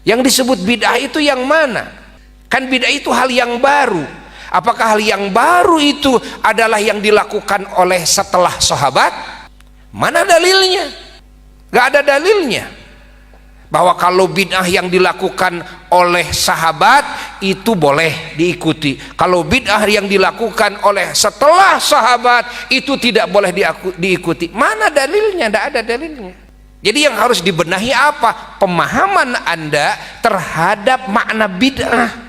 Yang disebut bid'ah itu yang mana? Kan bid'ah itu hal yang baru. Apakah hal yang baru itu adalah yang dilakukan oleh setelah sahabat? Mana dalilnya? Gak ada dalilnya bahwa kalau bid'ah yang dilakukan oleh sahabat itu boleh diikuti. Kalau bid'ah yang dilakukan oleh setelah sahabat itu tidak boleh diikuti. Mana dalilnya? Tidak ada dalilnya. Jadi yang harus dibenahi apa? Pemahaman Anda terhadap makna bid'ah.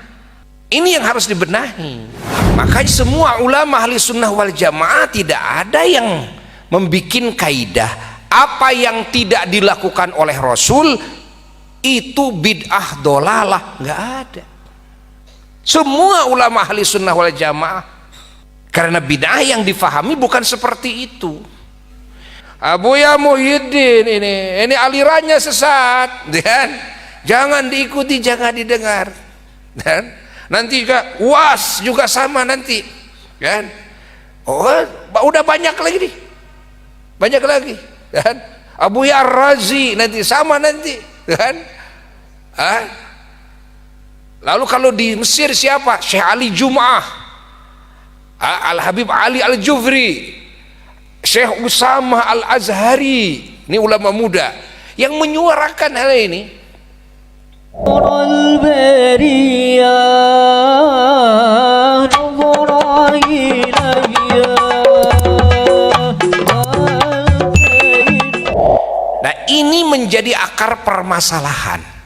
Ini yang harus dibenahi. Makanya semua ulama ahli sunnah wal jamaah tidak ada yang membikin kaidah apa yang tidak dilakukan oleh Rasul itu bid'ah dolalah, nggak ada. Semua ulama ahli sunnah wal jamaah, karena bid'ah yang difahami bukan seperti itu. Buya Muhyiddin ini alirannya sesat, dan jangan diikuti, jangan didengar. Dan nanti juga UAS juga sama nanti, kan? Oh, udah banyak lagi nih, banyak lagi. Dan Buya Ar-Razi nanti sama nanti, kan? Lalu kalau di Mesir siapa? Syekh Ali Jum'ah, Al Habib Ali Al Jufri, Syekh Usama Al-Azhari. Ini ulama muda yang menyuarakan hal ini. Nah, ini menjadi akar permasalahan.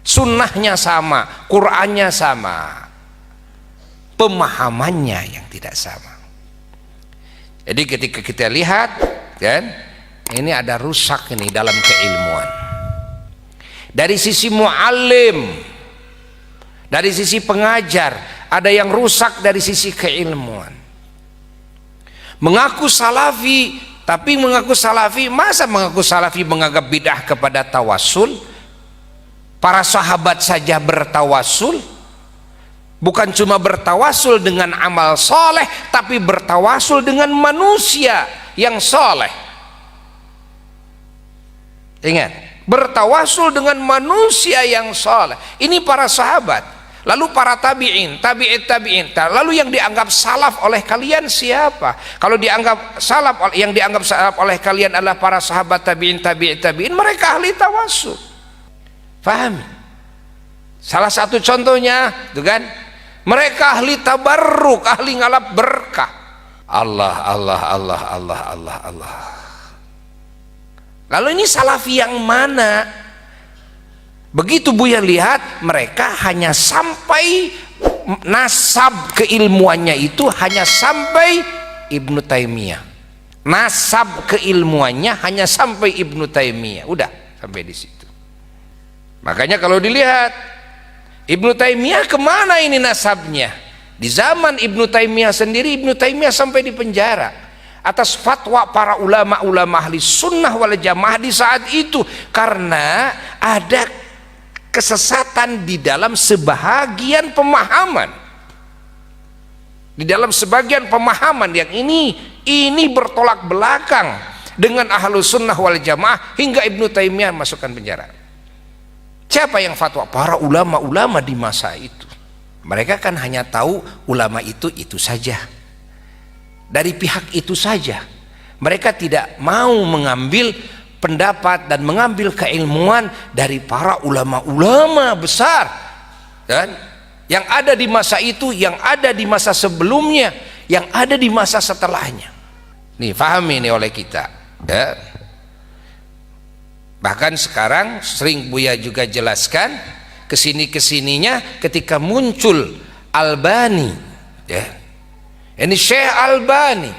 Sunnahnya sama, Qur'annya sama, pemahamannya yang tidak sama. Jadi ketika kita lihat, kan, ini ada rusak ini dalam keilmuan. Dari sisi muallim, dari sisi pengajar, ada yang rusak dari sisi keilmuan. Mengaku salafi, tapi mengaku salafi, masa mengaku salafi menganggap bid'ah kepada tawasul? Para sahabat saja bertawasul. Bukan cuma bertawasul dengan amal soleh, tapi bertawasul dengan manusia yang soleh. Ingat, bertawasul dengan manusia yang soleh. Ini para sahabat. Lalu para tabi'in, tabi'in. Lalu yang dianggap salaf oleh kalian siapa? Kalau dianggap salaf, yang dianggap salaf oleh kalian adalah para sahabat tabi'in, tabi'in. Mereka ahli tawasul. Paham? Salah satu contohnya, itu kan? Mereka ahli tabarruk, ahli ngalap berkah. Allah. Lalu ini salafi yang mana? Begitu Buya lihat, mereka hanya sampai nasab keilmuannya itu hanya sampai Ibnu Taimiyah. Nasab keilmuannya hanya sampai Ibnu Taimiyah. Udah sampai di situ. Makanya kalau dilihat Ibnu Taimiyah kemana ini nasabnya? Di zaman Ibnu Taimiyah sendiri, Ibnu Taimiyah sampai di penjara atas fatwa para ulama-ulama ahli sunnah wal jamaah di saat itu, karena ada kesesatan di dalam sebahagian pemahaman. Di dalam sebagian pemahaman yang ini bertolak belakang dengan ahlu sunnah wal jamaah, hingga Ibnu Taimiyah masukkan penjara. Siapa yang fatwa? Para ulama-ulama di masa itu. Mereka kan hanya tahu ulama itu saja, dari pihak itu saja. Mereka tidak mau mengambil pendapat dan mengambil keilmuan dari para ulama-ulama besar, dan yang ada di masa itu, yang ada di masa sebelumnya, yang ada di masa setelahnya. Nih, pahami ini oleh kita, ya. Bahkan sekarang sering Buya juga jelaskan kesininya ketika muncul Albani, ya. Ini Syekh Albani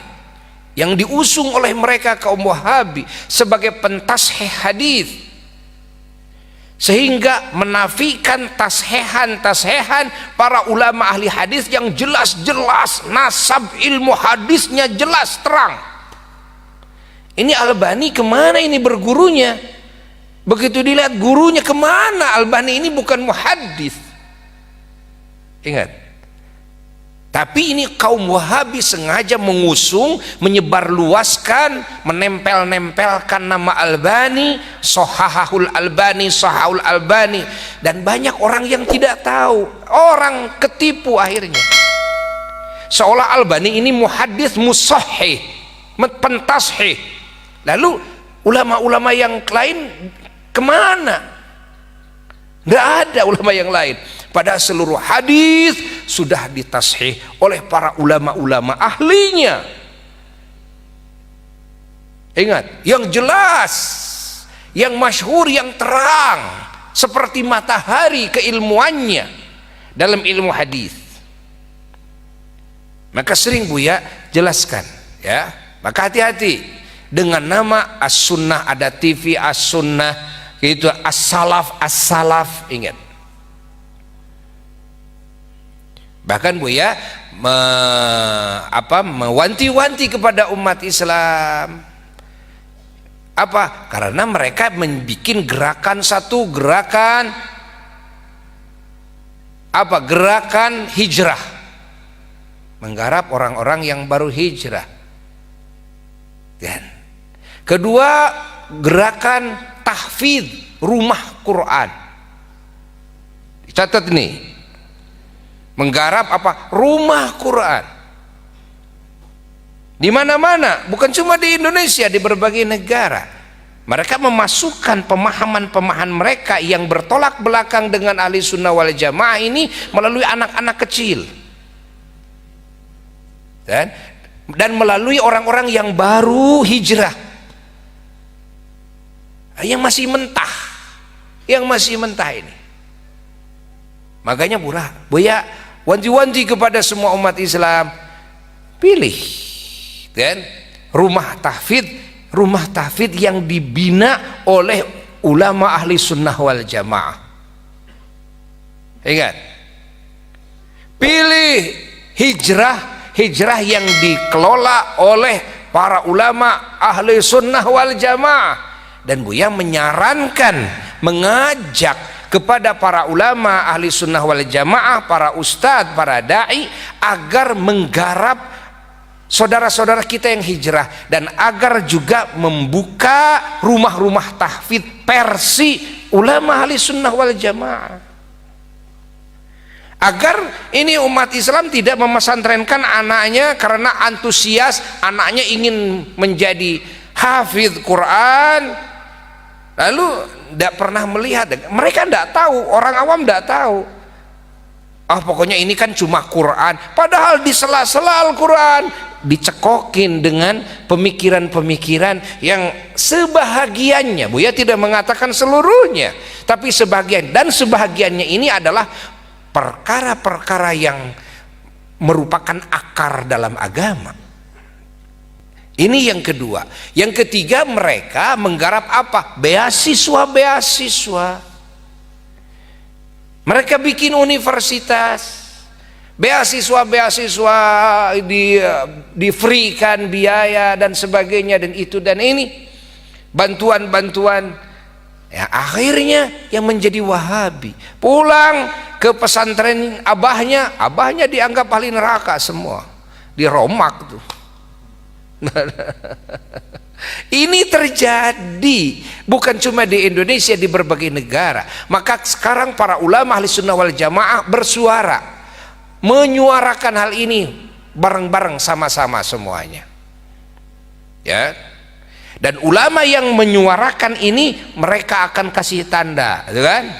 yang diusung oleh mereka kaum Wahabi sebagai pentasheh hadis, sehingga menafikan tashehan para ulama ahli hadis yang jelas-jelas nasab ilmu hadisnya jelas terang. Ini Albani kemana ini bergurunya? Begitu dilihat gurunya kemana, Albani ini bukan muhaddis. Ingat, Tapi ini kaum Wahabi sengaja mengusung, menyebarluaskan, menempel-nempelkan nama Albani, Sahahul Albani, Sahahul Albani, dan banyak orang yang tidak tahu, orang ketipu akhirnya. Seolah Albani ini muhaddits musahhih, pentashih. Lalu ulama-ulama yang lain kemana? Tidak ada ulama yang lain. Padahal seluruh hadis sudah ditashih oleh para ulama-ulama ahlinya. Ingat, yang jelas, yang masyhur, yang terang, seperti matahari keilmuannya dalam ilmu hadis. Maka sering Buya jelaskan, ya. Maka hati-hati dengan nama As-Sunnah, ada TV As-Sunnah, itu As-Salaf, As-Salaf, ingat. Bahkan Buya mewanti-wanti kepada umat Islam. Apa? Karena mereka membuat gerakan, satu gerakan apa? Gerakan hijrah, menggarap orang-orang yang baru hijrah. Dan kedua, gerakan tahfidz rumah Quran. Catat nih, menggarap apa? Rumah Quran di mana-mana, bukan cuma di Indonesia, di berbagai negara. Mereka memasukkan pemahaman-pemahaman mereka yang bertolak belakang dengan ahli sunnah wal jamaah ini melalui anak-anak kecil dan melalui orang-orang yang baru hijrah, yang masih mentah ini. Makanya Buya wanti-wanti kepada semua umat Islam, pilih dan rumah tahfidz yang dibina oleh ulama ahli sunnah wal jamaah. Ingat, pilih hijrah yang dikelola oleh para ulama ahli sunnah wal jamaah. Dan Buya menyarankan, mengajak kepada para ulama ahli sunnah wal jamaah, para ustadz, para da'i, agar menggarap saudara-saudara kita yang hijrah, dan agar juga membuka rumah-rumah tahfidz versi ulama ahli sunnah wal jamaah, agar ini umat Islam tidak memesantrenkan anaknya karena antusias, anaknya ingin menjadi hafidz Quran, lalu tidak pernah melihat. Mereka tidak tahu, orang awam tidak tahu. Pokoknya ini kan cuma Quran, padahal di sela-sela Al-Quran dicekokin dengan pemikiran-pemikiran yang sebahagiannya, Buya tidak mengatakan seluruhnya, tapi sebagian, dan sebahagiannya ini adalah perkara-perkara yang merupakan akar dalam agama. Ini yang kedua. Yang ketiga, mereka menggarap apa? Beasiswa. Mereka bikin universitas, beasiswa di-free-kan biaya dan sebagainya, dan itu dan ini, bantuan-bantuan. Ya, akhirnya yang menjadi Wahabi pulang ke pesantren abahnya dianggap ahli neraka semua, diromak tuh. Ini terjadi bukan cuma di Indonesia, di berbagai negara. Maka sekarang para ulama ahli sunnah wal jamaah bersuara, menyuarakan hal ini bareng-bareng, sama-sama semuanya, ya. Dan ulama yang menyuarakan ini, mereka akan kasih tanda, gitu kan?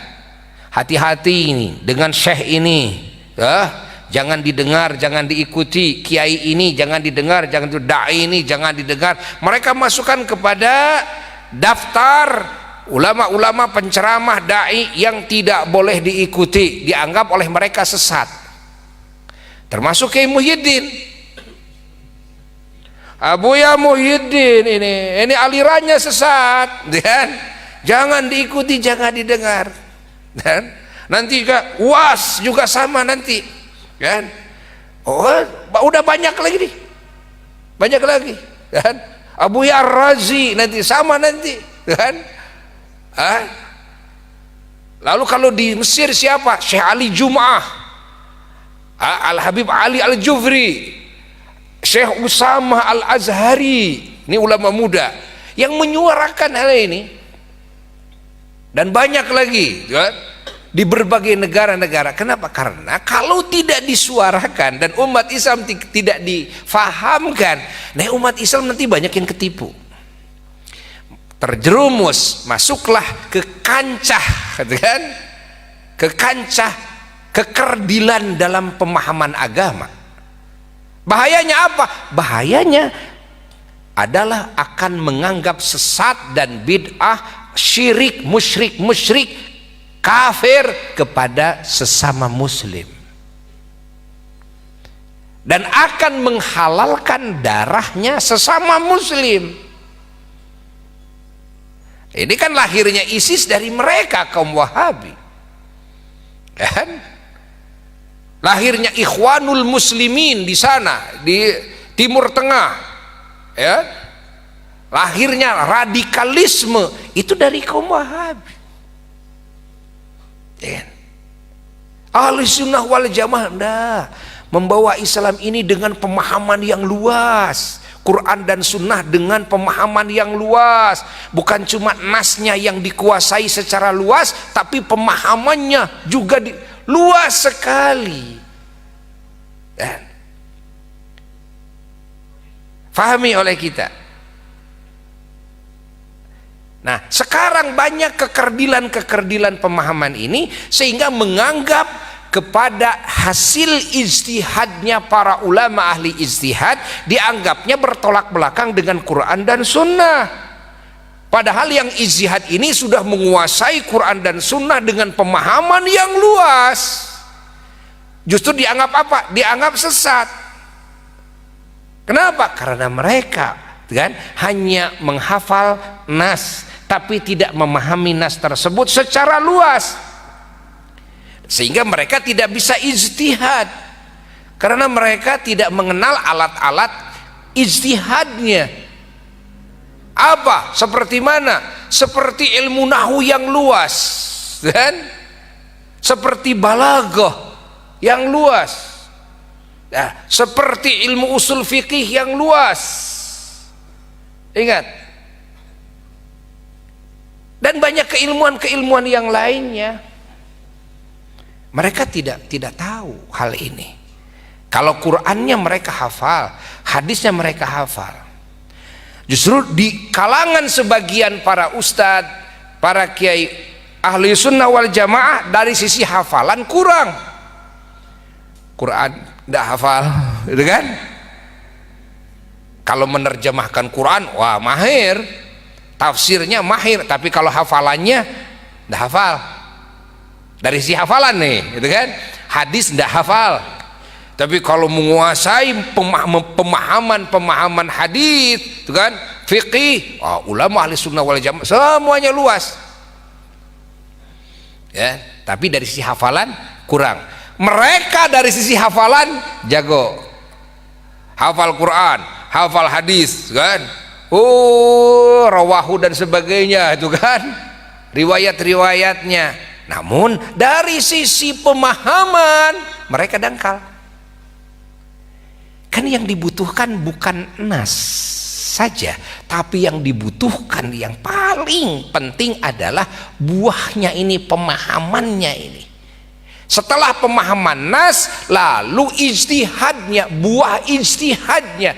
Hati-hati ini dengan syekh ini, ya. Jangan didengar, jangan diikuti. Kiai ini jangan didengar, jangan dai ini jangan didengar. Mereka masukkan kepada daftar ulama-ulama penceramah dai yang tidak boleh diikuti, dianggap oleh mereka sesat. Termasuk Kiai Muhyiddin, Abuya Muhyiddin, ini alirannya sesat, dan jangan diikuti, jangan didengar. Dan nanti juga UAS juga sama nanti. Kan? Udah banyak lagi nih, kan? Abuya Ar-Razi nanti sama nanti, kan? Lalu kalau di Mesir siapa? Syekh Ali Jum'ah. Al-Habib Ali Al-Jufri, Syekh Usamah Al-Azhari, ini ulama muda yang menyuarakan hal ini, dan banyak lagi kan, di berbagai negara-negara. Kenapa? Karena kalau tidak disuarakan dan umat Islam tidak difahamkan, nah umat Islam nanti banyak yang ketipu, terjerumus, masuklah ke kancah, kan? Ke kancah kekerdilan dalam pemahaman agama. Bahayanya apa? Bahayanya adalah akan menganggap sesat dan bid'ah, syirik, musyrik, kafir kepada sesama muslim, dan akan menghalalkan darahnya sesama muslim. Ini kan lahirnya ISIS dari mereka, kaum Wahabi, kan? Lahirnya Ikhwanul Muslimin di sana di Timur Tengah, ya. Lahirnya radikalisme itu dari kaum Wahabi, ya. Ahlussunnah wal Jamaah membawa Islam ini dengan pemahaman yang luas, Quran dan Sunnah dengan pemahaman yang luas, bukan cuma nasnya yang dikuasai secara luas, tapi pemahamannya juga luas sekali. Dan fahami oleh kita. Nah, sekarang banyak kekerdilan pemahaman ini sehingga menganggap kepada hasil ijtihadnya para ulama ahli ijtihad dianggapnya bertolak belakang dengan Quran dan Sunnah. Padahal yang ijtihad ini sudah menguasai Quran dan Sunnah dengan pemahaman yang luas. Justru dianggap apa? Dianggap sesat. Kenapa? Karena mereka kan hanya menghafal nas, tapi tidak memahami nas tersebut secara luas, sehingga mereka tidak bisa ijtihad karena mereka tidak mengenal alat-alat ijtihadnya. Apa? Seperti mana? Seperti ilmu nahwu yang luas, kan? Seperti balaghah yang luas, nah, seperti ilmu usul fikih yang luas. Ingat. Dan banyak keilmuan yang lainnya. Mereka tidak tahu hal ini. Kalau Qur'annya mereka hafal, hadisnya mereka hafal. Justru di kalangan sebagian para ustadz, para kiai ahli sunnah wal jamaah, dari sisi hafalan kurang. Quran tidak hafal, gitu kan? Kalau menerjemahkan Quran, wah mahir, tafsirnya mahir, tapi kalau hafalannya tidak hafal. Dari sisi hafalan nih, gitu kan? Hadis tidak hafal. Tapi kalau menguasai pemahaman hadis, itu kan, fikih, ulama ahli sunnah wal jamaah semuanya luas, ya. Tapi dari sisi hafalan kurang. Mereka dari sisi hafalan jago, hafal Quran, hafal hadis, kan, rawahu dan sebagainya, itu kan, riwayat-riwayatnya. Namun dari sisi pemahaman mereka dangkal. Kan yang dibutuhkan bukan nas saja, tapi yang dibutuhkan yang paling penting adalah buahnya ini, pemahamannya ini. Setelah pemahaman nas, lalu ijtihadnya, buah ijtihadnya.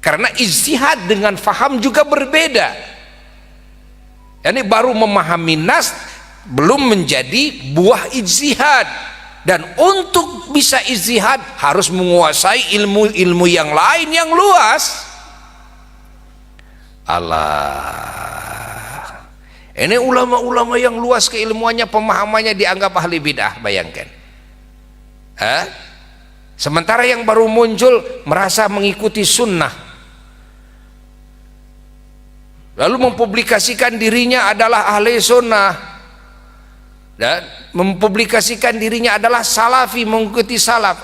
Karena ijtihad dengan faham juga berbeda. Ini baru memahami nas belum menjadi buah ijtihad. Dan untuk bisa ijtihad harus menguasai ilmu-ilmu yang lain yang luas. Allah, ini ulama-ulama yang luas keilmuannya, pemahamannya dianggap ahli bid'ah, bayangkan. Sementara yang baru muncul merasa mengikuti sunnah, lalu mempublikasikan dirinya adalah ahli sunnah, dan mempublikasikan dirinya adalah salafi, mengikuti salaf.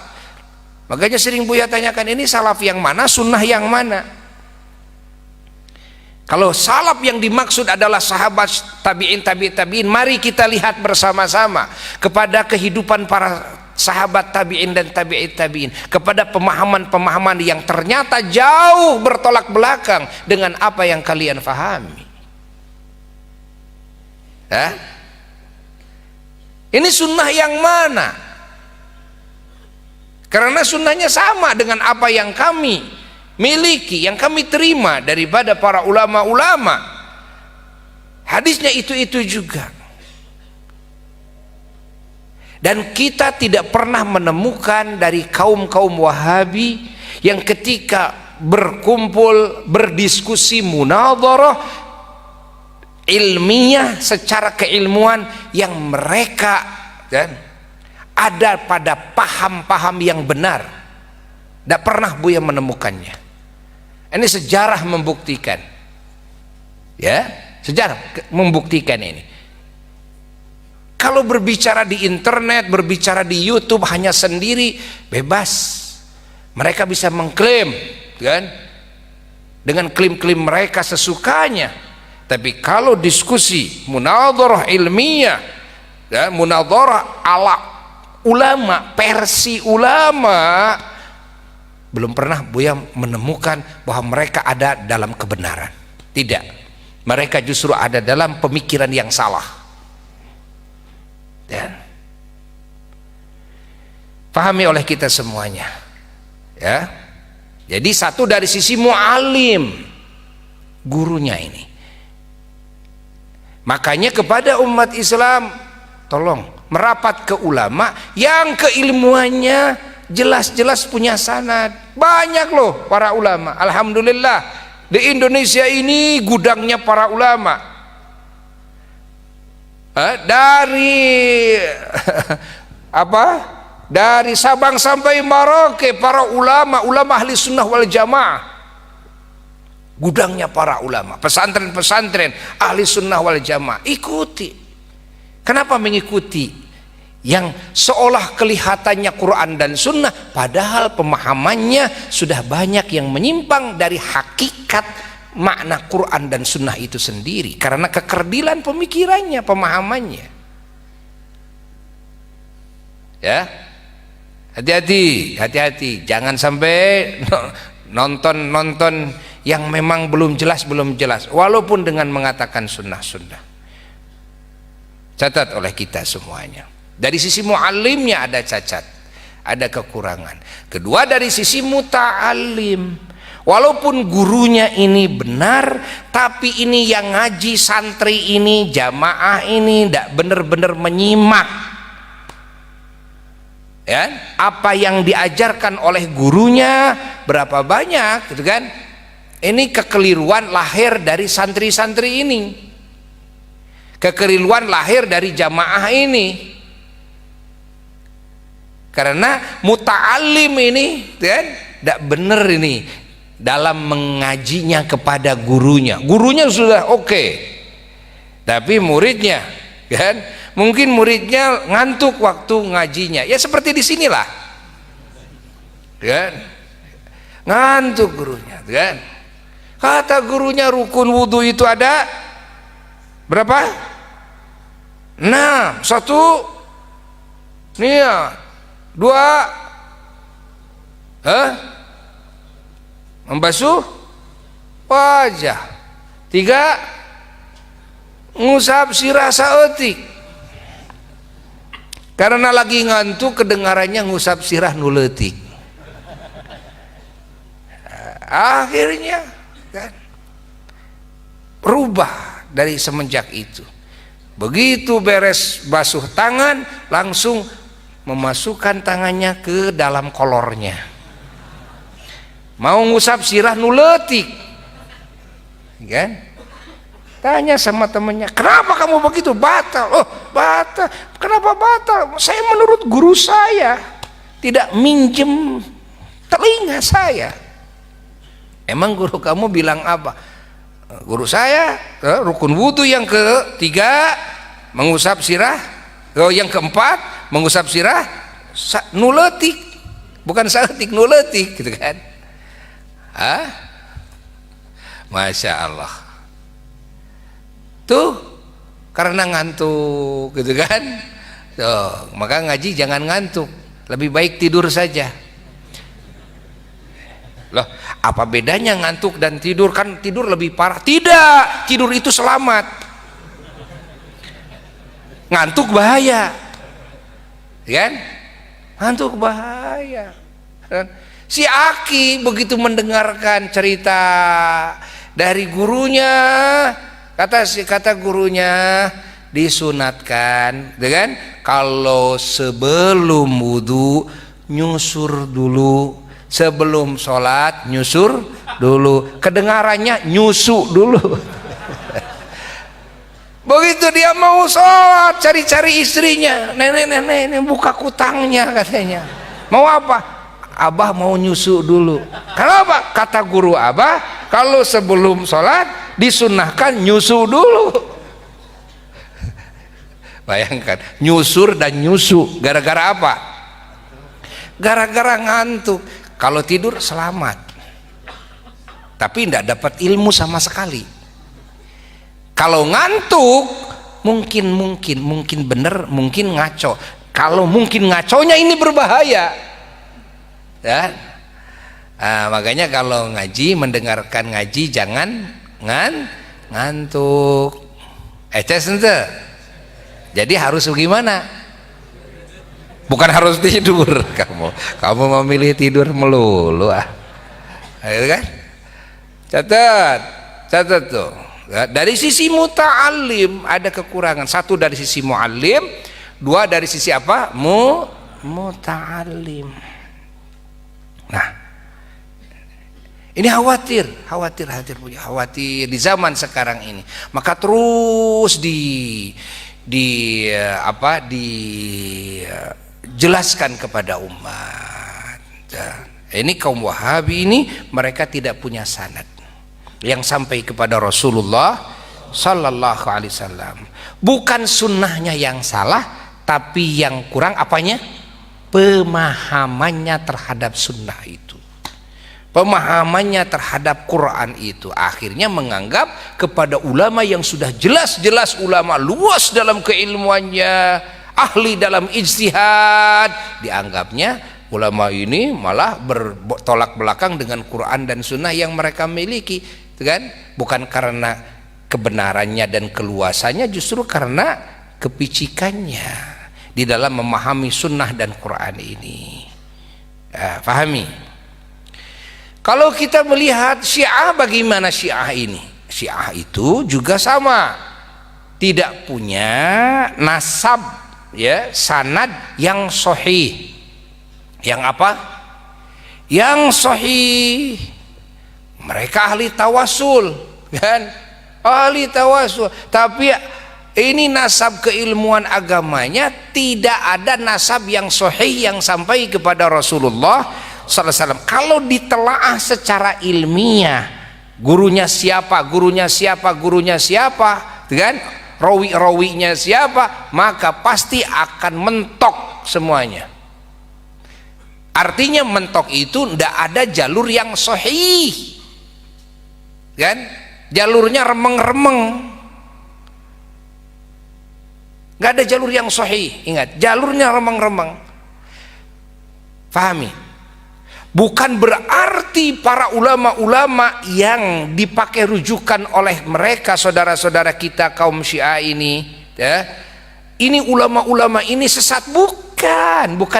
Makanya sering Buya tanyakan, ini salaf yang mana, sunnah yang mana? Kalau salaf yang dimaksud adalah sahabat, tabi'in, mari kita lihat bersama-sama kepada kehidupan para sahabat tabi'in dan tabi'it tabi'in, kepada pemahaman-pemahaman yang ternyata jauh bertolak belakang dengan apa yang kalian fahami. Ya? Ini sunnah yang mana? Karena sunnahnya sama dengan apa yang kami miliki, yang kami terima daripada para ulama-ulama. Hadisnya itu-itu juga. Dan kita tidak pernah menemukan dari kaum-kaum Wahabi yang ketika berkumpul, berdiskusi, munadharah ilmiah secara keilmuan yang mereka dan ada pada paham-paham yang benar. Tidak pernah Buya menemukannya. Ini sejarah membuktikan. Ya, sejarah membuktikan ini. Kalau berbicara di internet, berbicara di YouTube hanya sendiri, bebas. Mereka bisa mengklaim, kan? Dengan klaim-klaim mereka sesukanya. Tapi kalau diskusi, munadharah ilmiah, ya, munadharah ala ulama, versi ulama, belum pernah Buya menemukan bahwa mereka ada dalam kebenaran. Tidak. Mereka justru ada dalam pemikiran yang salah. Dan pahami oleh kita semuanya, ya. Jadi satu dari sisi mu'alim, gurunya ini. Makanya kepada umat Islam, tolong merapat ke ulama yang keilmuannya jelas-jelas punya sanad. Banyak loh para ulama. Alhamdulillah di Indonesia ini gudangnya para ulama. Dari apa? Dari Sabang sampai Merauke para ulama ahli sunnah wal jamaah, gudangnya para ulama, pesantren-pesantren ahli sunnah wal jamaah. Ikuti. Kenapa mengikuti yang seolah kelihatannya Quran dan sunnah, padahal pemahamannya sudah banyak yang menyimpang dari hakikat makna Quran dan sunnah itu sendiri karena kekerdilan pemikirannya, pemahamannya. Ya, hati-hati, jangan sampai nonton yang memang belum jelas walaupun dengan mengatakan sunnah. Catat oleh kita semuanya. Dari sisi muallimnya ada cacat, ada kekurangan. Kedua, dari sisi muta'alim, walaupun gurunya ini benar, tapi ini yang ngaji, santri ini, jamaah ini tidak benar-benar menyimak, ya, apa yang diajarkan oleh gurunya. Berapa banyak, gitu kan? Ini kekeliruan lahir dari santri-santri ini, kekeliruan lahir dari jamaah ini. Karena muta'alim ini, kan, tidak benar ini dalam mengajinya kepada gurunya. Gurunya sudah oke, tapi muridnya, kan, mungkin muridnya ngantuk waktu ngajinya. Ya seperti di sinilah, kan, ngantuk gurunya, kan. Kata gurunya rukun wudhu itu ada berapa? 6. 1 niat, 2 membasuh wajah, 3 ngusap sirah saeutik. Karena lagi ngantuk kedengarannya ngusap sirah nuletik. Akhirnya kan berubah dari semenjak itu. Begitu beres basuh tangan, langsung memasukkan tangannya ke dalam kolornya, mau ngusap sirah nuletik, kan? Tanya sama temannya, kenapa kamu begitu? Batal. Oh, batal. Kenapa batal? Saya menurut guru saya tidak minjem telinga saya. Emang guru kamu bilang apa? Guru saya rukun wudhu yang ketiga mengusap sirah, yang keempat mengusap sirah nuletik, bukan saeutik, nuletik, gitu kan? Masya Allah. Tuh karena ngantuk, gitu kan? Tuh, maka ngaji jangan ngantuk. lebih baik tidur saja. Loh, apa bedanya ngantuk dan tidur? Kan tidur lebih parah. Tidak, tidur itu selamat, ngantuk bahaya, kan? Ngantuk bahaya. Si Aki begitu mendengarkan cerita dari gurunya, kata gurunya, disunatkan, kan? Kalau sebelum wudu nyusur dulu, sebelum sholat nyusur dulu, kedengarannya nyusu dulu. Begitu dia mau sholat, cari-cari istrinya, nenek buka kutangnya katanya. Mau apa? Abah mau nyusu dulu. Kenapa? Kata guru Abah, kalau sebelum sholat disunahkan nyusu dulu. Bayangkan, nyusur dan nyusu, gara-gara apa? Gara-gara ngantuk. Kalau tidur selamat, tapi tidak dapat ilmu sama sekali. Kalau ngantuk mungkin benar, mungkin ngaco. Kalau mungkin ngaconya ini berbahaya, ya. Makanya kalau ngaji, mendengarkan ngaji jangan ngantuk. Jadi harus bagaimana? Bukan harus tidur, kamu memilih tidur melulu kan? Catat tuh. Dari sisi muta'alim ada kekurangan. Satu dari sisi mu'alim, dua dari sisi apa? Muta'alim. Nah, ini khawatir di zaman sekarang ini. Maka terus dijelaskan kepada umat. Ini kaum Wahabi ini, mereka tidak punya sanad yang sampai kepada Rasulullah Sallallahu Alaihi Wasallam. Bukan sunnahnya yang salah, tapi yang kurang apanya? Pemahamannya terhadap sunnah itu, pemahamannya terhadap Quran itu. Akhirnya menganggap kepada ulama yang sudah jelas-jelas ulama luas dalam keilmuannya, ahli dalam ijtihad, dianggapnya ulama ini malah bertolak belakang dengan Quran dan sunnah yang mereka miliki, kan? Bukan karena kebenarannya dan keluasannya, justru karena kepicikannya di dalam memahami sunnah dan Quran ini. Pahami? Kalau kita melihat Syiah, bagaimana Syiah ini? Syiah itu juga sama, tidak punya nasab, ya, sanad yang sahih. Yang apa? Yang sahih. Mereka ahli tawasul, kan? Ahli tawasul. Tapi ini nasab keilmuan agamanya tidak ada nasab yang sahih yang sampai kepada Rasulullah sallallahu alaihi wasallam. Kalau ditelaah secara ilmiah, gurunya siapa, kan? Rawi-rawinya siapa, maka pasti akan mentok semuanya. Artinya mentok itu tidak ada jalur yang sahih, kan? Jalurnya remeng-remeng, nggak ada jalur yang sahih. Ingat, jalurnya remeng-remeng. Pahami? Bukan berarti para ulama-ulama yang dipakai rujukan oleh mereka, saudara-saudara kita kaum Syiah ini, ya, ini ulama-ulama ini sesat. Bukan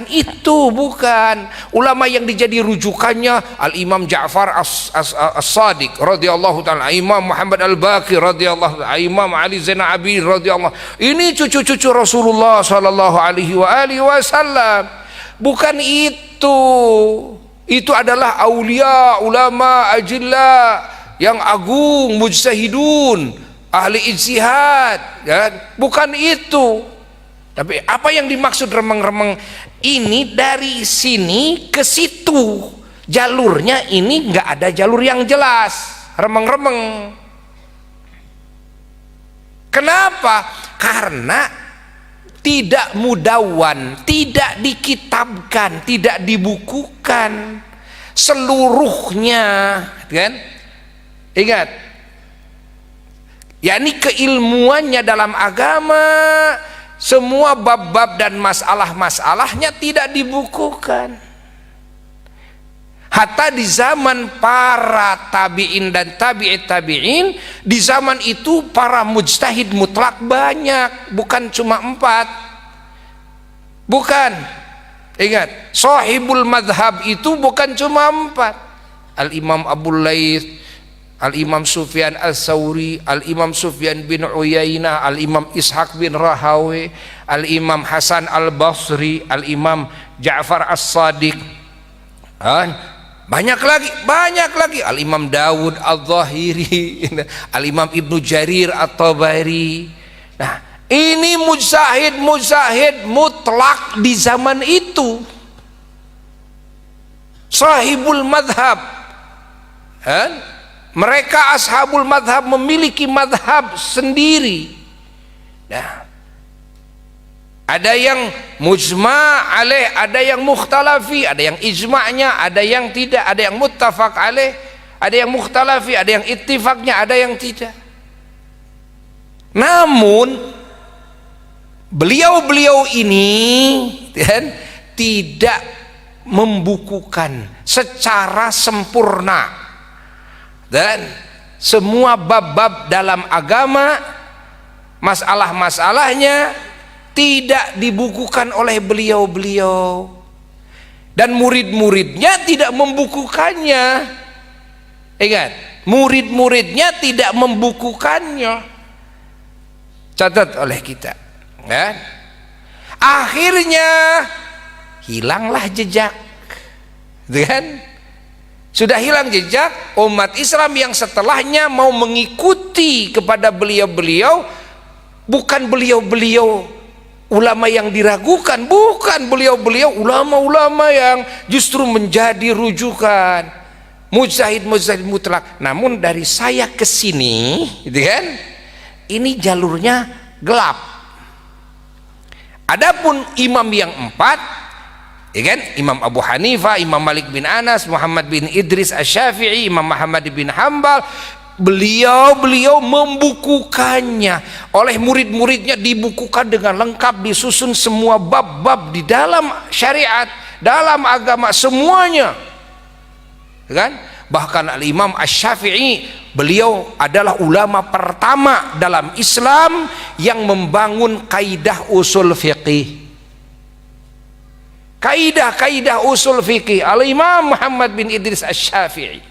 itu, bukan. Ulama yang dijadi rujukannya Al-Imam Ja'far As-Sadiq radhiyallahu ta'ala, Imam Muhammad Al-Baqir radhiyallahu ta'ala, Imam Ali Zainal Abidin radhiyallahu. Ini cucu-cucu Rasulullah sallallahu alaihi wasallam. Bukan itu. Itu adalah aulia, ulama, ajilla yang agung, mujtahidun, ahli ijtihad, kan? Bukan itu. Tapi apa yang dimaksud remeng-remeng ini, dari sini ke situ jalurnya ini nggak ada jalur yang jelas, remeng-remeng. Kenapa? Karena tidak mudawan, tidak dikitabkan, tidak dibukukan seluruhnya, kan? Ingat, yakni keilmuannya dalam agama semua bab-bab dan masalah-masalahnya tidak dibukukan. Hatta di zaman para tabi'in dan tabi'it tabi'in, di zaman itu para mujtahid mutlak banyak, bukan cuma 4. Bukan. Ingat, sahibul madhab itu bukan cuma 4. Al-Imam Abu Laits, Al-Imam Sufyan Al-Thawri, Al-Imam Sufyan bin Uyainah, Al-Imam Ishaq bin Rahawi, Al-Imam Hasan Al-Basri, Al-Imam Ja'far As-Sadiq. Banyak lagi. Al-Imam Dawud Al-Zahiri, Al-Imam Ibnu Jarir At-Tabari. Nah, ini mujtahid mutlak di zaman itu, sahibul madhab. Mereka ashabul madhab memiliki madhab sendiri. Nah, ada yang mujma' alaih, ada yang mukhtalafi, ada yang ijma'nya, ada yang tidak, ada yang muttafaq alaih, ada yang mukhtalafi, ada yang ittifaqnya, ada yang tidak. Namun beliau-beliau ini tidak membukukan secara sempurna, dan semua bab-bab dalam agama, masalah-masalahnya tidak dibukukan oleh beliau-beliau, dan murid-muridnya tidak membukukannya. Ingat, murid-muridnya tidak membukukannya. Catat oleh kita, ya. Akhirnya hilanglah jejak, kan? Sudah hilang jejak. Umat Islam yang setelahnya mau mengikuti kepada beliau-beliau, bukan beliau-beliau ulama yang diragukan, bukan beliau-beliau ulama-ulama yang justru menjadi rujukan, mujtahid mutlak. Namun dari saya ke sini, gitu kan, ini jalurnya gelap. Adapun imam yang 4, ya kan, Imam Abu Hanifah, Imam Malik bin Anas, Muhammad bin Idris Asy-Syafi'i, Imam Muhammad bin Hambal, beliau membukukannya, oleh murid-muridnya dibukukan dengan lengkap, disusun semua bab-bab di dalam syariat, dalam agama semuanya, kan? Bahkan Al-Imam Asy-Syafi'i, beliau adalah ulama pertama dalam Islam yang membangun kaidah usul fiqih. Kaidah usul fiqih Al-Imam Muhammad bin Idris Asy-Syafi'i.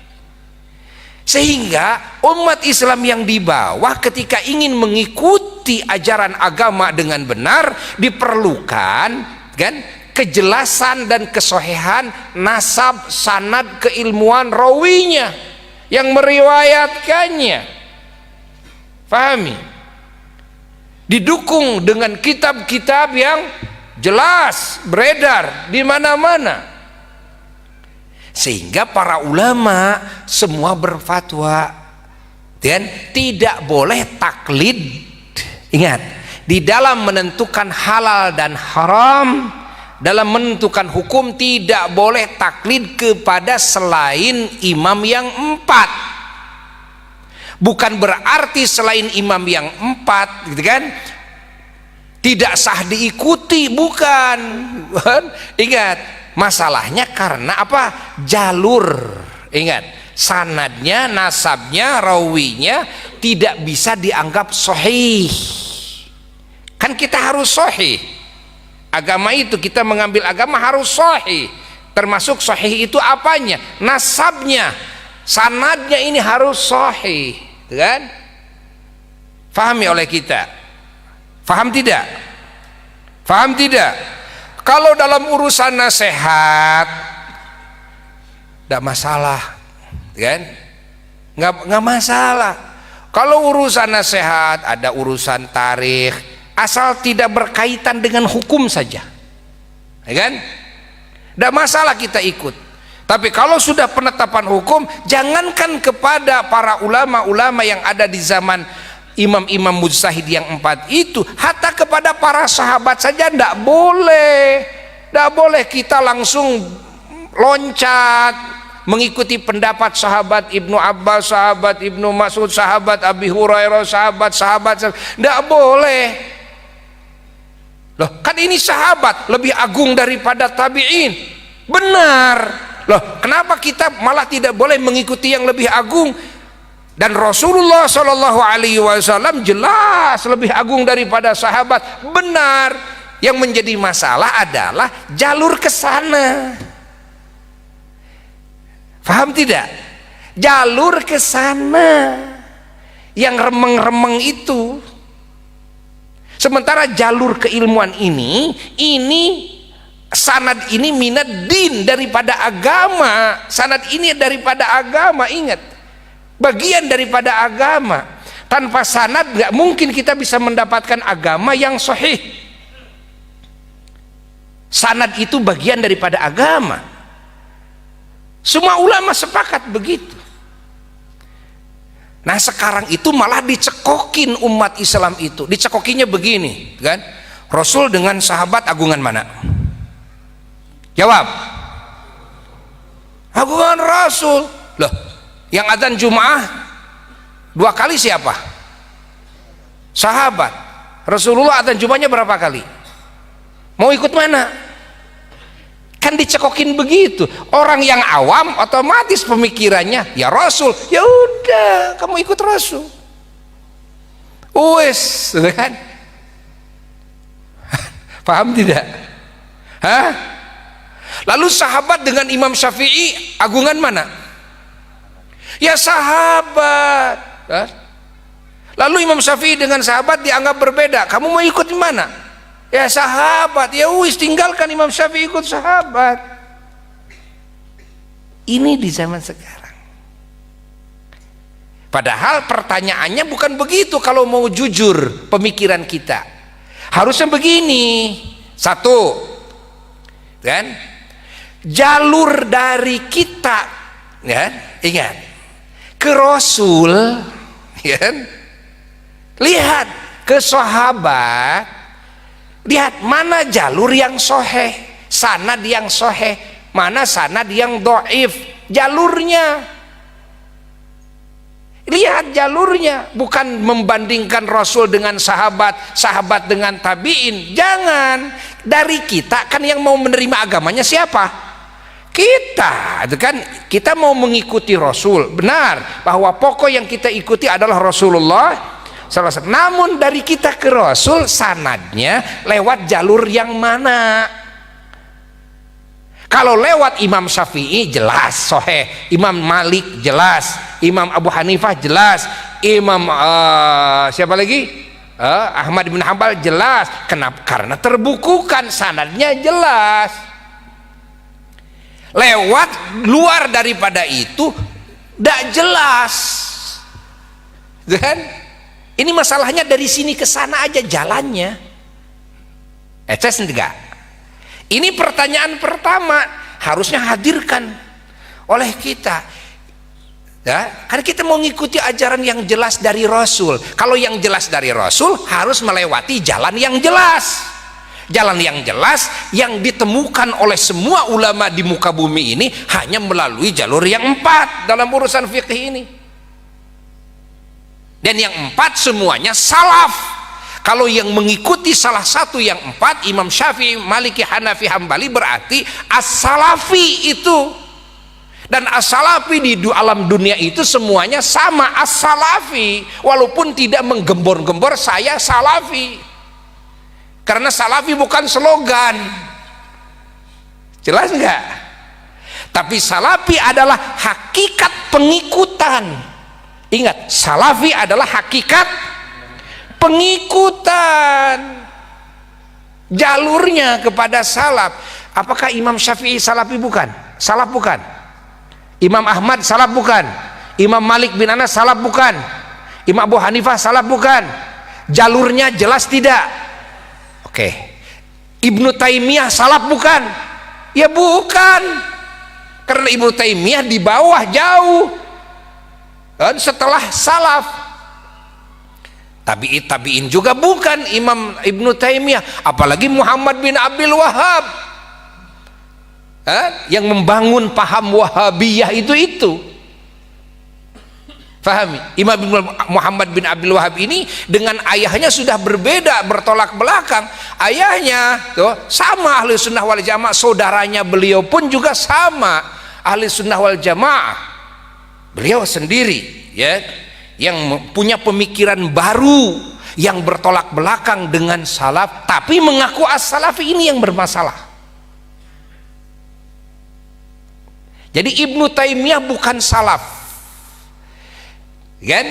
Sehingga umat Islam yang di bawah ketika ingin mengikuti ajaran agama dengan benar, diperlukan, kan, kejelasan dan kesohihan nasab, sanad, keilmuan rawinya yang meriwayatkannya. Pahami? Didukung dengan kitab-kitab yang jelas beredar di mana-mana. Sehingga para ulama semua berfatwa, dan tidak boleh taklid. Ingat, di dalam menentukan halal dan haram, dalam menentukan hukum, tidak boleh taklid kepada selain imam yang 4. Bukan berarti selain imam yang 4, gitu kan, tidak sah diikuti, bukan. Ingat, masalahnya karena apa? Jalur. Ingat, sanadnya, nasabnya, rawinya tidak bisa dianggap sahih. Kan kita harus sahih. Agama itu, kita mengambil agama harus sahih. Termasuk sahih itu apanya? Nasabnya, sanadnya ini harus sahih, kan? Fahami oleh kita? Faham tidak? Faham tidak? Kalau dalam urusan nasihat tidak masalah, kan? Nggak masalah. Kalau urusan nasihat, ada urusan tarikh, asal tidak berkaitan dengan hukum saja, ya kan? Tidak masalah kita ikut. Tapi kalau sudah penetapan hukum, jangankan kepada para ulama-ulama yang ada di zaman imam-imam mujtahid yang 4 itu, hatta kepada para sahabat saja tidak boleh. Tidak boleh kita langsung loncat mengikuti pendapat sahabat Ibnu Abbas, sahabat Ibnu Mas'ud, sahabat Abi Hurairah, sahabat. Tidak boleh. ini sahabat lebih agung daripada tabi'in. Benar. Loh, kenapa kita malah tidak boleh mengikuti yang lebih agung? Dan Rasulullah Shallallahu Alaihi Wasallam jelas lebih agung daripada sahabat. Benar. Yang menjadi masalah adalah jalur ke sana. Paham tidak? Jalur ke sana yang remeng-remeng itu. Sementara jalur keilmuan ini sanad ini minad din, daripada agama. Sanad ini daripada agama, ingat, bagian daripada agama. Tanpa sanad nggak mungkin kita bisa mendapatkan agama yang sahih. Sanad itu bagian daripada agama. Semua ulama sepakat begitu. Nah sekarang itu malah dicekokin umat Islam itu. Dicekokinya begini kan, Rasul dengan sahabat agungan mana? Jawab. Agungan Rasul. Loh, yang adzan Jumaah 2 kali siapa? Sahabat. Rasulullah adzan Jumaahnya berapa kali? Mau ikut mana? Kan dicekokin begitu. Orang yang awam otomatis pemikirannya ya Rasul, ya udah kamu ikut Rasul. Wes, kan? Paham tidak? Hah? Lalu sahabat dengan Imam Syafi'i agungan mana? Ya sahabat. Hah? Lalu Imam Syafi'i dengan sahabat dianggap berbeda. Kamu mau ikut di mana? Ya sahabat. Ya wis, tinggalkan Imam Syafi'i, ikut sahabat. Ini di zaman sekarang. Padahal pertanyaannya bukan begitu. Kalau mau jujur pemikiran kita harusnya begini. Satu, kan, jalur dari kita, ya, ingat, ke Rasul, ya, lihat ke sahabat, lihat mana jalur yang soheh, sanad yang soheh, mana sanad yang doif. Jalurnya, lihat jalurnya, bukan membandingkan Rasul dengan sahabat, sahabat dengan tabiin. Jangan. Dari kita kan yang mau menerima agamanya siapa? Kita, itu kan, kita mau mengikuti Rasul. Benar bahwa pokok yang kita ikuti adalah Rasulullah. Namun dari kita ke Rasul sanadnya lewat jalur yang mana? Kalau lewat Imam Syafi'i jelas sahih, Imam Malik jelas, Imam Abu Hanifah jelas, Imam siapa lagi? Ahmad bin Hanbal jelas. Kenapa? Karena terbukukan, sanadnya jelas. Lewat luar daripada itu tidak jelas, kan? Ini masalahnya dari sini ke sana aja jalannya. Eces enggak? Ini pertanyaan pertama harusnya hadirkan oleh kita. Ya, karena kita mau ngikuti ajaran yang jelas dari Rasul. Kalau yang jelas dari Rasul harus melewati jalan yang jelas. Jalan yang jelas yang ditemukan oleh semua ulama di muka bumi ini hanya melalui jalur yang 4 dalam urusan fikih ini. Dan yang 4 semuanya salaf. Kalau yang mengikuti salah satu yang 4, Imam Syafi'i, Maliki, Hanafi, Hambali, berarti as-salafi itu. Dan as-salafi di alam dunia itu semuanya sama, as-salafi, walaupun tidak menggembor-gembor saya salafi. Karena salafi bukan slogan. Jelas enggak? Tapi salafi adalah hakikat pengikutan. Ingat, salafi adalah hakikat pengikutan, jalurnya kepada salaf. Apakah Imam Syafi'i salafi bukan? Salaf bukan? Imam Ahmad salaf bukan? Imam Malik bin Anas salaf bukan? Imam Abu Hanifah salaf bukan? Jalurnya jelas tidak? Oke. Ibnu Taimiyah salaf bukan? Ya bukan. Karena Ibnu Taimiyah di bawah jauh. Dan setelah salaf, tabi'in juga bukan Imam Ibnu Taimiyah, apalagi Muhammad bin Abdul Wahhab, yang membangun paham Wahabiyah itu. Fahami? Imam Muhammad bin Abdul Wahab ini dengan ayahnya sudah berbeda, bertolak belakang. Ayahnya tuh sama ahli sunnah wal jamaah, saudaranya beliau pun juga sama ahli sunnah wal jamaah. Beliau sendiri ya yang punya pemikiran baru, yang bertolak belakang dengan salaf, tapi mengaku as-salafi, ini yang bermasalah. Jadi Ibnu Taimiyah bukan salaf kan?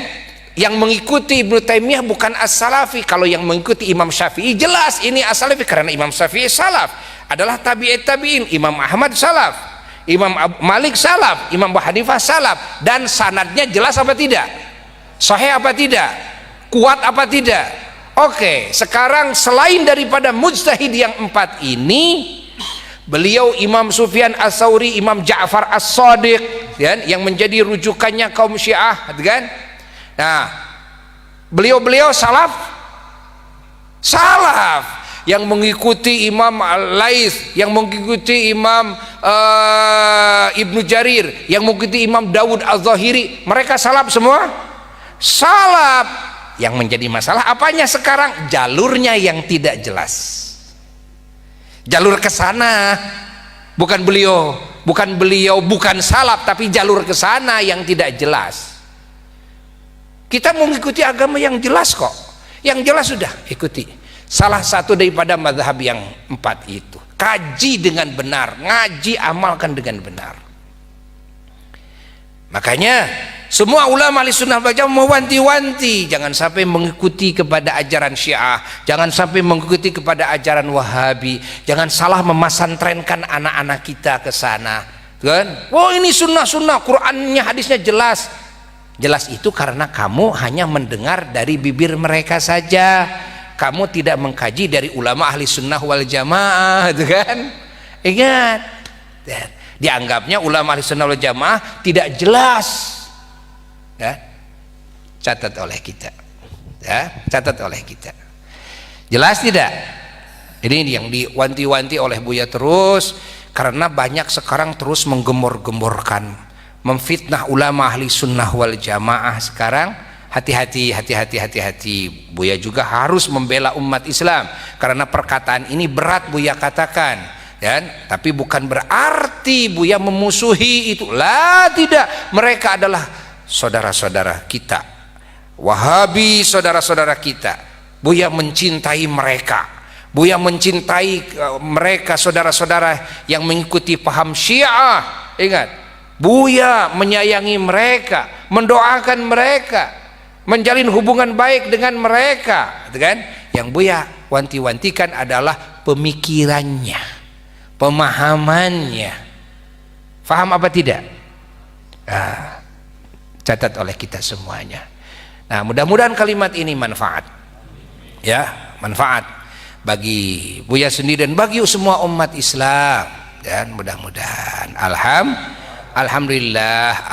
Yang mengikuti Ibnu Taimiyah bukan as-salafi. Kalau yang mengikuti Imam Syafi'i jelas ini as-salafi, karena Imam Syafi'i salaf, adalah tabi'it tabi'in. Imam Ahmad salaf, Imam Malik salaf, Imam Abu Hanifah salaf, dan sanadnya jelas apa tidak? Sahih apa tidak? Kuat apa tidak? Oke, sekarang selain daripada mujtahid yang 4 ini, beliau Imam Sufyan Ats-Tsauri, Imam Ja'far As-Shadiq kan, yang menjadi rujukannya kaum Syiah kan. Nah, beliau salaf yang mengikuti Imam Al-Laits, yang mengikuti Imam Ibnu Jarir, yang mengikuti Imam Dawud Az-Zahiri, mereka salaf semua? Salaf. Yang menjadi masalah apanya sekarang? Jalurnya yang tidak jelas. Jalur ke sana, bukan beliau bukan salaf, tapi jalur ke sana yang tidak jelas. Kita mau mengikuti agama yang jelas kok. Yang jelas sudah ikuti. Salah satu daripada mazhab yang 4 itu. Kaji dengan benar, ngaji amalkan dengan benar. Makanya semua ulama Ahlussunnah wal Jamaah mewanti-wanti jangan sampai mengikuti kepada ajaran Syiah, jangan sampai mengikuti kepada ajaran Wahabi, jangan salah memasantrenkan anak-anak kita ke sana, kan? Oh ini sunnah, Qur'annya, hadisnya jelas. Jelas itu karena kamu hanya mendengar dari bibir mereka saja. Kamu tidak mengkaji dari ulama Ahlussunnah wal Jamaah, kan? Ingat. Dianggapnya ulama Ahlussunnah wal Jamaah tidak jelas. Ya, catat oleh kita, ya, catat oleh kita. Jelas tidak? Ini yang diwanti-wanti oleh Buya terus, karena banyak sekarang terus menggembor-gemborkan, memfitnah ulama ahli sunnah wal jamaah sekarang. Hati-hati. Buya juga harus membela umat Islam, karena perkataan ini berat Buya katakan. Dan tapi bukan berarti Buya memusuhi itu. Lah tidak, mereka adalah saudara-saudara kita, Wahabi saudara-saudara kita. Buya mencintai mereka, Buya mencintai mereka saudara-saudara yang mengikuti paham Syiah. Ingat, Buya menyayangi mereka, mendoakan mereka, menjalin hubungan baik dengan mereka, kan? Yang Buya wanti-wantikan adalah pemikirannya, pemahamannya. Faham apa tidak? Catat oleh kita semuanya. Nah, mudah-mudahan kalimat ini manfaat, ya, manfaat bagi Buya sendiri dan bagi semua umat Islam. Dan mudah-mudahan alhamdulillah.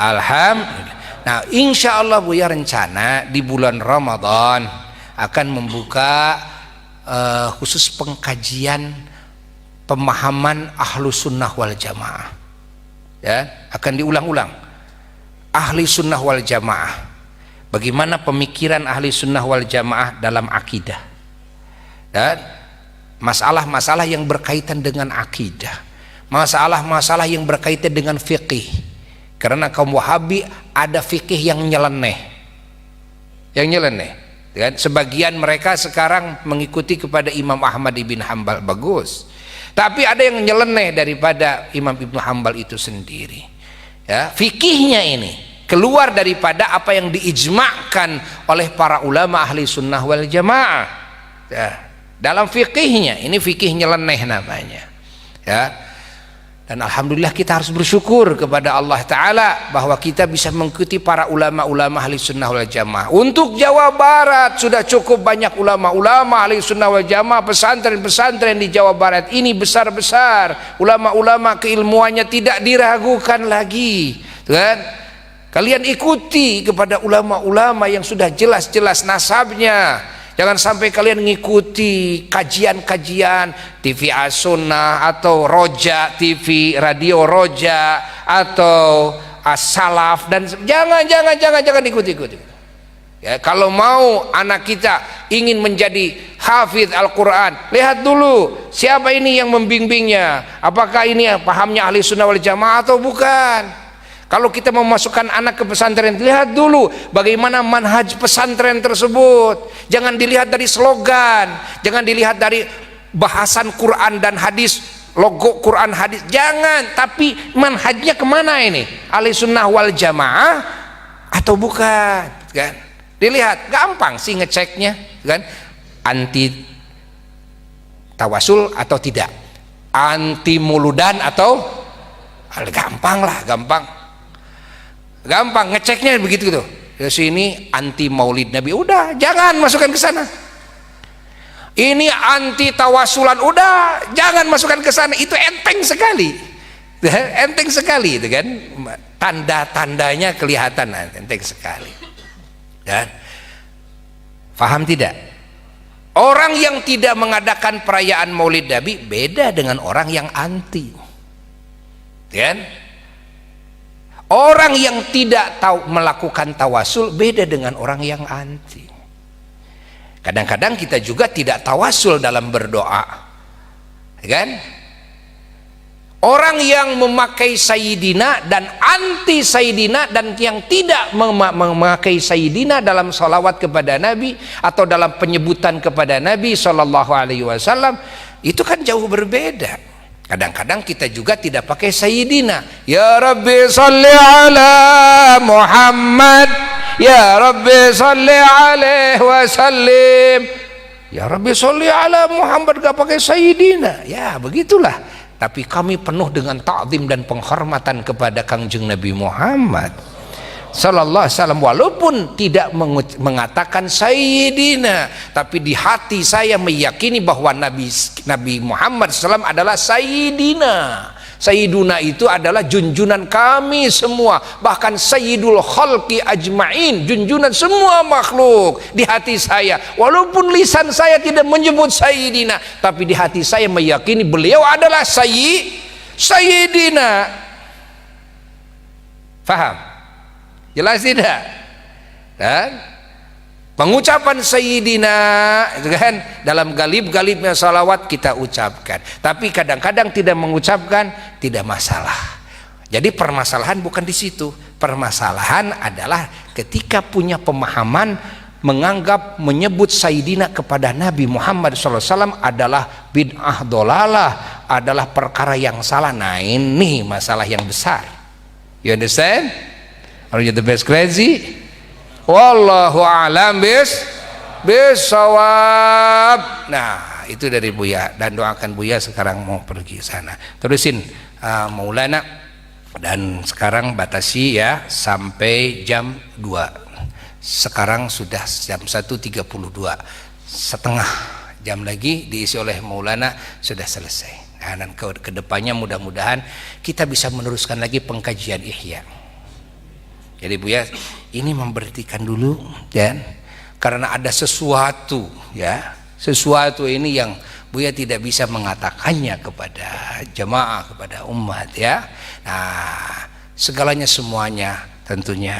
Nah, insya Allah Buya rencana di bulan Ramadan akan membuka khusus pengkajian pemahaman Ahlus Sunnah wal Jamaah. Ya, akan diulang-ulang. Ahli sunnah wal jamaah, bagaimana pemikiran ahli sunnah wal jamaah dalam akidah, dan masalah-masalah yang berkaitan dengan akidah, masalah-masalah yang berkaitan dengan fikih. Karena kaum Wahabi ada fikih yang nyeleneh, kan? Sebagian mereka sekarang mengikuti kepada Imam Ahmad bin Hanbal, bagus, tapi ada yang nyeleneh daripada Imam Ibnu Hanbal itu sendiri. Ya, fikihnya ini keluar daripada apa yang diijma'kan oleh para ulama ahli sunnah wal jamaah. Ya, dalam fikihnya ini fikih nyeleneh namanya. Ya, dan alhamdulillah kita harus bersyukur kepada Allah Ta'ala bahwa kita bisa mengikuti para ulama-ulama ahli sunnah wal jamaah. Untuk Jawa Barat sudah cukup banyak ulama-ulama ahli sunnah wal jamaah, pesantren-pesantren di Jawa Barat ini besar-besar, ulama-ulama keilmuannya tidak diragukan lagi, kan? Kalian ikuti kepada ulama-ulama yang sudah jelas-jelas nasabnya. Jangan sampai kalian mengikuti kajian-kajian TV As-Sunnah atau Roja TV, Radio Roja, atau as-salaf dan jangan ikut-ikut. Ya, kalau mau anak kita ingin menjadi hafidz Al-Quran, lihat dulu siapa ini yang membimbingnya, apakah ini pahamnya ahli sunnah wal jamaah atau bukan. Kalau kita memasukkan anak ke pesantren, lihat dulu bagaimana manhaj pesantren tersebut. Jangan dilihat dari slogan, jangan dilihat dari bahasan Quran dan hadis, logo Quran hadis, jangan, tapi manhajnya kemana ini, ahli sunnah wal jamaah atau bukan, kan? Dilihat, gampang sih ngeceknya, kan? Anti tawasul atau tidak, anti muludan atau gampang lah, gampang ngeceknya begitu tuh. Di sini anti maulid Nabi, udah jangan masukkan ke sana. Ini anti tawasulan, udah jangan masukkan ke sana. Itu enteng sekali, enteng sekali itu kan, tanda-tandanya kelihatan, enteng sekali. Dan paham tidak? Orang yang tidak mengadakan perayaan Maulid Nabi beda dengan orang yang anti. Kan? Orang yang tidak tahu melakukan tawasul beda dengan orang yang anti. Kadang-kadang kita juga tidak tawasul dalam berdoa. Kan? Orang yang memakai Sayyidina dan anti Sayyidina dan yang tidak memakai Sayyidina dalam salawat kepada Nabi atau dalam penyebutan kepada Nabi Shallallahu Alaihi Wasallam, itu kan jauh berbeda. Kadang-kadang kita juga tidak pakai Sayyidina. Ya Rabbi salli ala Muhammad, Ya Rabbi salli alaihi wasallim. Ya Rabbi salli ala Muhammad, gak pakai Sayyidina. Ya begitulah. Tapi kami penuh dengan ta'zim dan penghormatan kepada Kangjeng Nabi Muhammad sallallahu alaihi wasallam, walaupun tidak mengatakan Sayyidina, tapi di hati saya meyakini bahwa Nabi Muhammad SAW adalah Sayyidina. Sayyiduna itu adalah junjunan kami semua, bahkan Sayyidul Khalqi Ajma'in, junjunan semua makhluk. Di hati saya, walaupun lisan saya tidak menyebut Sayyidina, tapi di hati saya meyakini beliau adalah Sayyidina. Faham? Jelas tidak? Dan pengucapan Sayyidina itu kan dalam galib-galibnya salawat kita ucapkan, tapi kadang-kadang tidak mengucapkan, tidak masalah. Jadi permasalahan bukan di situ. Permasalahan adalah ketika punya pemahaman menganggap menyebut Sayyidina kepada Nabi Muhammad SAW adalah bid'ah dolalah, adalah perkara yang salah. Nah ini masalah yang besar. You understand? Are you the best crazy? Wallahu a'lam bisawab. Nah itu dari Buya, dan doakan Buya sekarang mau pergi sana. Terusin Maulana, dan sekarang batasi ya sampai jam 2. Sekarang sudah jam 1.32, setengah jam lagi diisi oleh Maulana sudah selesai. Nah, dan ke depannya mudah-mudahan kita bisa meneruskan lagi pengkajian Ihya. Jadi Buya ini memberhentikan dulu, dan karena ada sesuatu ya, sesuatu ini yang Buya tidak bisa mengatakannya kepada jamaah, kepada umat ya. Nah segalanya semuanya tentunya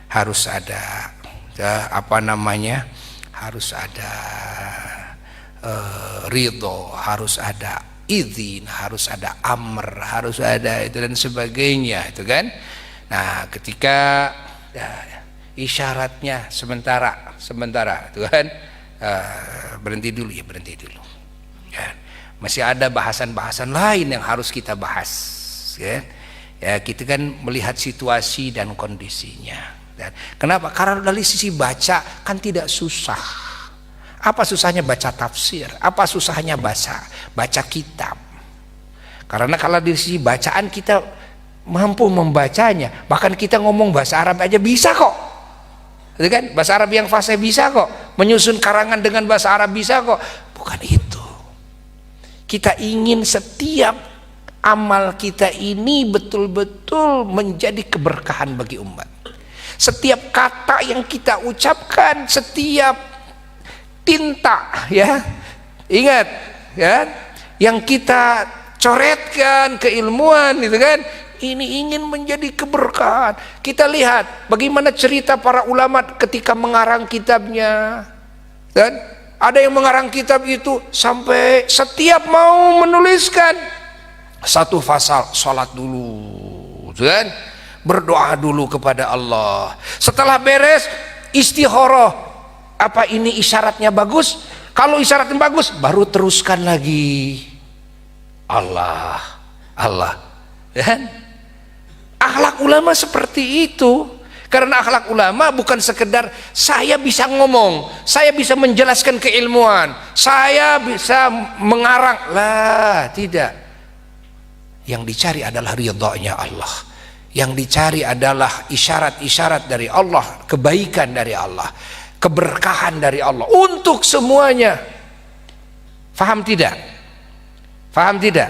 harus ada ya, harus ada ridho, harus ada izin, harus ada amr, harus ada itu dan sebagainya itu kan. Nah ketika ya, isyaratnya sementara itu kan, berhenti dulu ya, masih ada bahasan-bahasan lain yang harus kita bahas ya. Ya kita kan melihat situasi dan kondisinya. Dan kenapa? Karena dari sisi baca kan tidak susah. Apa susahnya baca tafsir? Apa susahnya baca kitab? Karena kalau dari sisi bacaan kita mampu membacanya, bahkan kita ngomong bahasa Arab aja bisa kok, itu kan? Bahasa Arab yang fasih bisa kok, menyusun karangan dengan bahasa Arab bisa kok. Bukan itu. Kita ingin setiap amal kita ini betul-betul menjadi keberkahan bagi umat. Setiap kata yang kita ucapkan, setiap tinta ya, ingat ya, yang kita coretkan keilmuan itu kan, ini ingin menjadi keberkahan. Kita lihat bagaimana cerita para ulama ketika mengarang kitabnya. Dan ada yang mengarang kitab itu sampai setiap mau menuliskan satu pasal, sholat dulu, kan? Berdoa dulu kepada Allah. Setelah beres istikharah. Apa ini isyaratnya bagus? Kalau isyaratnya bagus, baru teruskan lagi. Allah. Dan akhlak ulama seperti itu. Karena akhlak ulama bukan sekedar saya bisa ngomong, saya bisa menjelaskan keilmuan, saya bisa mengarang. Lah, tidak. Yang dicari adalah ridhanya Allah. Yang dicari adalah isyarat-isyarat dari Allah, kebaikan dari Allah, keberkahan dari Allah untuk semuanya. Faham tidak? Faham tidak?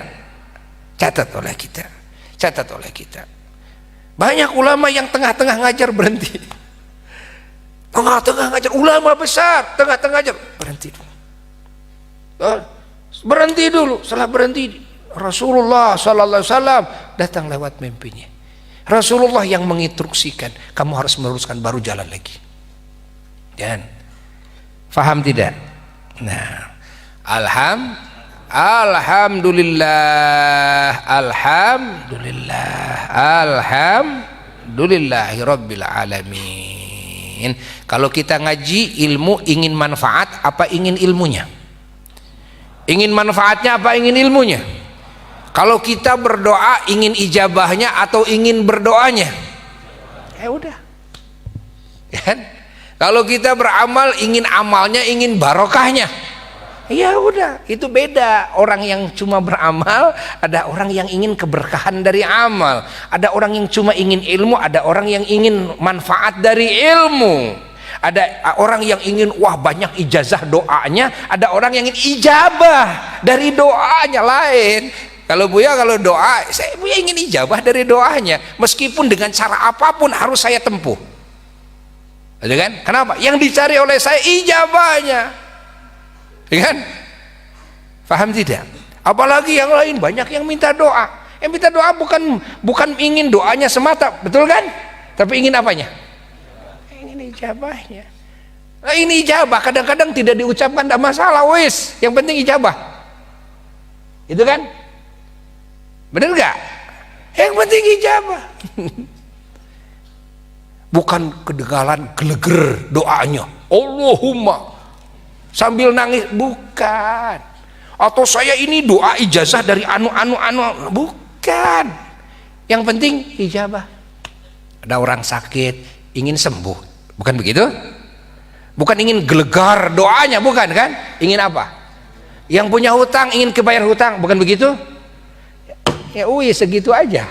Catat oleh kita. Catat oleh kita. Banyak ulama yang tengah-tengah ngajar berhenti. Tengah-tengah ngajar, ulama besar, tengah-tengah ngajar berhenti. Berhenti dulu. Setelah berhenti, Rasulullah sallallahu alaihi wasallam datang lewat mimpinya. Rasulullah yang menginstruksikan, kamu harus meluruskan, baru jalan lagi. Dan faham tidak? Nah, alhamdulillahirabbil alamin. Kalau kita ngaji ilmu ingin manfaat apa ingin ilmunya? Ingin manfaatnya apa ingin ilmunya? Kalau kita berdoa ingin ijabahnya atau ingin berdoanya? Ya udah. Kan? Kalau kita beramal ingin amalnya, ingin barokahnya. Ya udah, itu beda. Orang yang cuma beramal, ada orang yang ingin keberkahan dari amal. Ada orang yang cuma ingin ilmu, ada orang yang ingin manfaat dari ilmu. Ada orang yang ingin banyak ijazah doanya, ada orang yang ingin ijabah dari doanya. Lain. Kalau Buya kalau doa, Buya ingin ijabah dari doanya, meskipun dengan cara apapun harus saya tempuh. Ada kan? Kenapa? Yang dicari oleh saya ijabahnya. Ya kan? Paham tidak? Apalagi yang lain banyak yang minta doa. Yang minta doa bukan ingin doanya semata, betul kan? Tapi ingin apanya? Ingin ijabahnya. Nah, ini ijabah kadang-kadang tidak diucapkan, tidak masalah, wis. Yang penting ijabah. Itu kan? Benar nggak? Yang penting ijabah. Bukan kedengaran geleger doanya. Allahumma sambil nangis, bukan. Atau saya ini doa ijazah dari anu, bukan. Yang penting ijabah. Ada orang sakit ingin sembuh, bukan begitu? Bukan ingin gelegar doanya, bukan kan? Ingin apa? Yang punya hutang ingin kebayar hutang, bukan begitu? Ya segitu aja.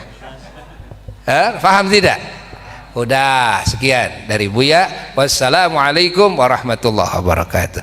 Paham tidak? Udah, sekian dari Buya. Wassalamualaikum warahmatullahi wabarakatuh.